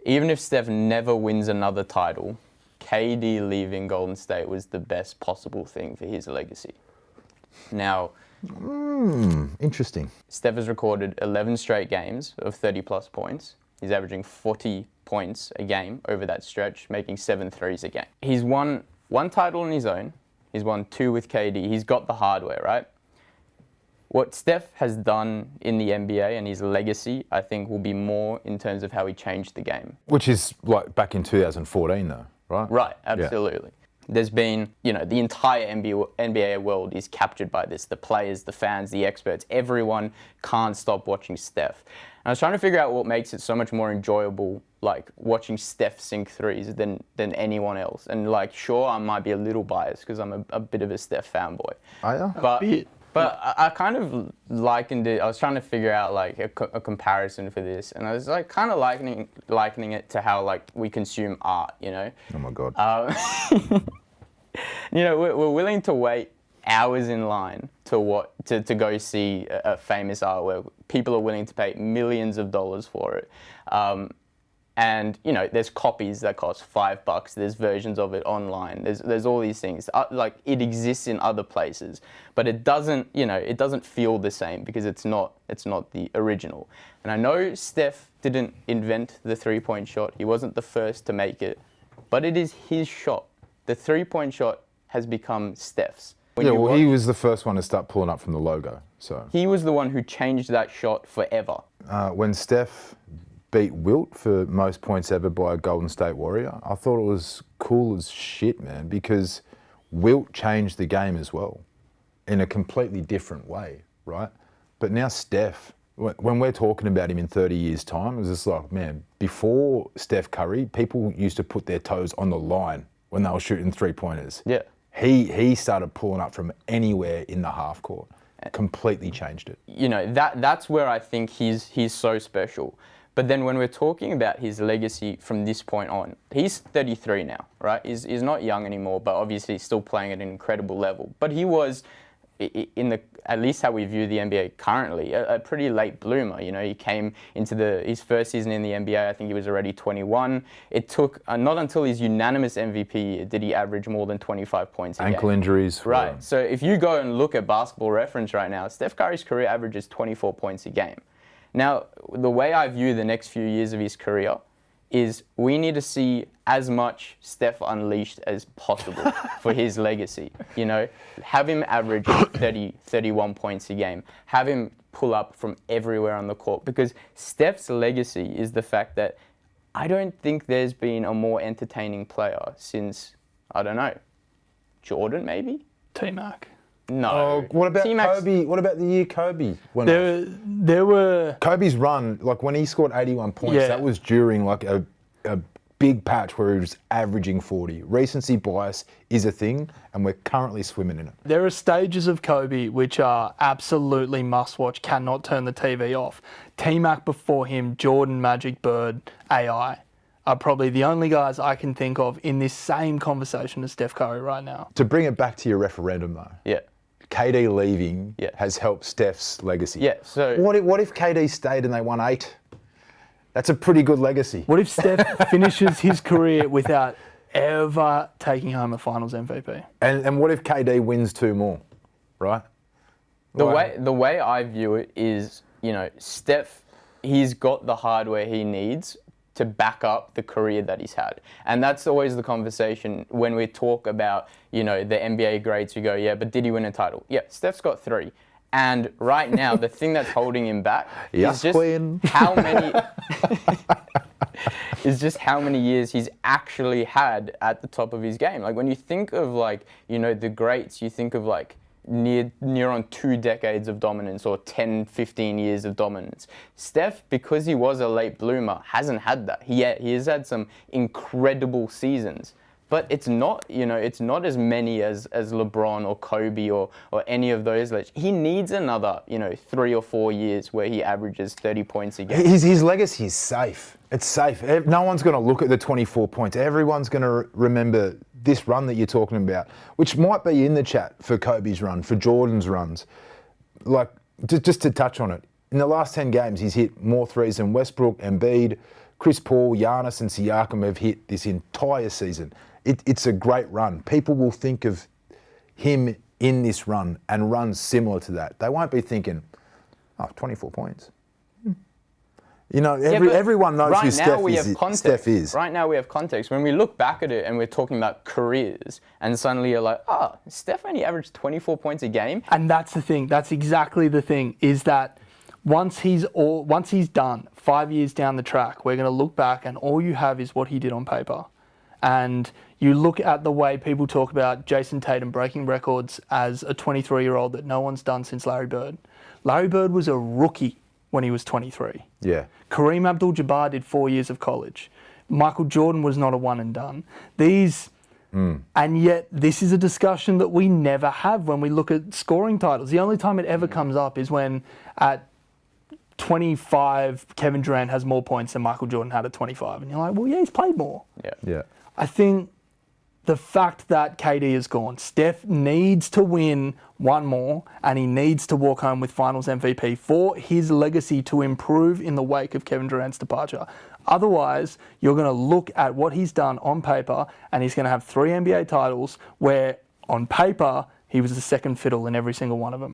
even if Steph never wins another title, KD leaving Golden State was the best possible thing for his legacy. Now, interesting. Steph has recorded 11 straight games of 30-plus points. He's averaging 40 points a game over that stretch, making 7 threes a game. He's won 1 title on his own. He's won 2 with KD. He's got the hardware, right? What Steph has done in the NBA and his legacy, I think, will be more in terms of how he changed the game. Which is like back in 2014 though, right? Right, absolutely. Yeah. There's been, the entire NBA world is captured by this. The players, the fans, the experts, everyone can't stop watching Steph. And I was trying to figure out what makes it so much more enjoyable, like watching Steph sink threes than anyone else. And like, sure, I might be a little biased because I'm a bit of a Steph fanboy. Are you? But I kind of likened it. I was trying to figure out like a comparison for this, and I was like kind of likening it to how like we consume art. Oh my God. We're willing to wait hours in line to go see a famous artwork. People are willing to pay millions of dollars for it. And there's copies that cost $5. There's versions of it online. There's all these things. Like it exists in other places, but it doesn't feel the same because it's not the original. And I know Steph didn't invent the 3-point shot. He wasn't the first to make it, but it is his shot. The 3-point shot has become Steph's. He was the first one to start pulling up from the logo. So he was the one who changed that shot forever. When Steph beat Wilt for most points ever by a Golden State Warrior, I thought it was cool as shit, man, because Wilt changed the game as well in a completely different way, right? But now Steph, when we're talking about him in 30 years' time, it's just like, man, before Steph Curry, people used to put their toes on the line when they were shooting 3-pointers. Yeah. He started pulling up from anywhere in the half court. Completely changed it. That's where I think he's so special. But then when we're talking about his legacy from this point on, he's 33 now, right? He's not young anymore, but obviously still playing at an incredible level. But he was, at least how we view the NBA currently, a pretty late bloomer. He came into his first season in the NBA, I think he was already 21. It took, not until his unanimous MVP did he average more than 25 points a game. Ankle injuries. Right. So if you go and look at Basketball Reference right now, Steph Curry's career average is 24 points a game. Now, the way I view the next few years of his career is we need to see as much Steph unleashed as possible for his legacy. Have him average 30, 31 points a game. Have him pull up from everywhere on the court. Because Steph's legacy is the fact that I don't think there's been a more entertaining player since, I don't know, Jordan maybe? T-Mac. No. Oh, what about Kobe? What about the year Kobe went off? There were... Kobe's run, like when he scored 81 points, that was during like a big patch where he was averaging 40. Recency bias is a thing, and we're currently swimming in it. There are stages of Kobe which are absolutely must-watch, cannot turn the TV off. T-Mac before him, Jordan, Magic, Bird, AI are probably the only guys I can think of in this same conversation as Steph Curry right now. To bring it back to your referendum though. Yeah. KD leaving has helped Steph's legacy. Yeah, so... What if KD stayed and they won 8? That's a pretty good legacy. What if Steph finishes his career without ever taking home a Finals MVP? And what if KD wins 2 more, right? The way I view it is, Steph, he's got the hardware he needs to back up the career that he's had. And that's always the conversation when we talk about, the NBA greats who go, yeah, but did he win a title? Yeah, Steph's got 3. And right now, the thing that's holding him back is just how many years he's actually had at the top of his game. Like when you think of the greats, you think of near on 2 decades of dominance or 10, 15 years of dominance. Steph, because he was a late bloomer, hasn't had that. He has had some incredible seasons, but it's not, it's not as many as LeBron or Kobe or any of those. He needs another, 3 or 4 years where he averages 30 points a game. His legacy is safe. It's safe. No one's going to look at the 24 points. Everyone's going to remember this run that you're talking about, which might be in the chat for Kobe's run, for Jordan's runs. Just to touch on it, in the last 10 games, he's hit more threes than Westbrook, Embiid, Chris Paul, Giannis and Siakam have hit this entire season. It's a great run. People will think of him in this run and runs similar to that. They won't be thinking, 24 points. You know, everyone knows who Steph is. Right now we have context. When we look back at it and we're talking about careers, and suddenly you're like, Steph only averaged 24 points a game. And that's the thing. That's exactly the thing, is that once he's done, 5 years down the track, we're going to look back and all you have is what he did on paper. And you look at the way people talk about Jason Tatum breaking records as a 23-year-old that no one's done since Larry Bird. Larry Bird was a rookie when he was 23. Yeah. Kareem Abdul-Jabbar did 4 years of college. Michael Jordan was not a one and done. And yet this is a discussion that we never have when we look at scoring titles. The only time it ever comes up is when at 25, Kevin Durant has more points than Michael Jordan had at 25. And you're like, well, yeah, he's played more. Yeah. I think the fact that KD is gone, Steph needs to win one more and he needs to walk home with finals MVP for his legacy to improve in the wake of Kevin Durant's departure. Otherwise, you're going to look at what he's done on paper and he's going to have 3 NBA titles where on paper he was the second fiddle in every single one of them.